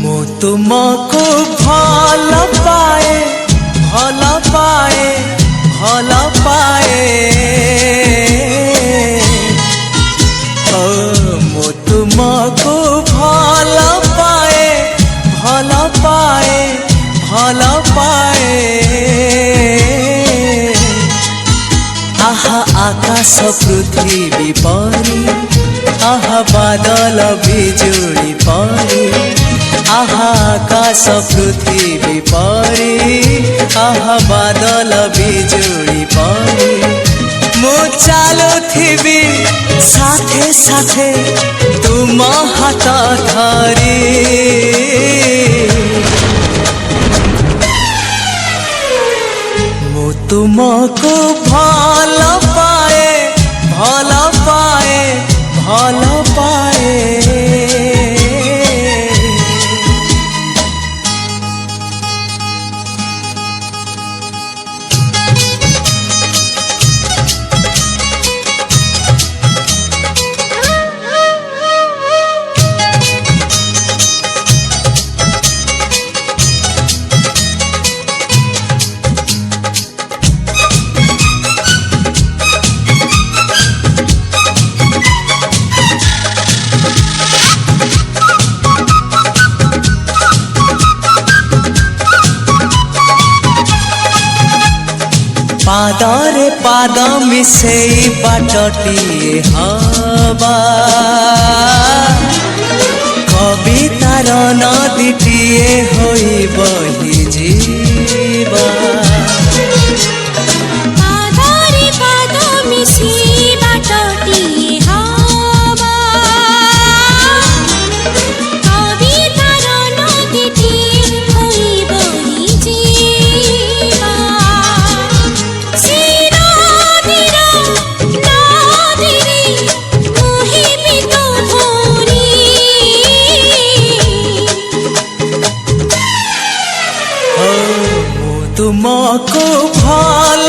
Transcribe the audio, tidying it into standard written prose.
मु तुमको भल पाए भल पाए भल पाए मु तुमको भल पाए भल पाए भल पाए आहा आकाश पृथ्वी परी आहा बादल बिजुली परी आहा आकाश पृथ्वी परी आहा बादल बिजुली परी मु चालुथिबी साथे साथे तुम हाथ धरी मु तुमको भल पाए भल पाए भल पाए पादरे पाद मिसेई बाटटिए हवा कवितार नदीटिए होई बही जीवा पादरे पाद मिसेई बाटटिए हवा कवितार नदीटिए होई बही जीवा तुमको भल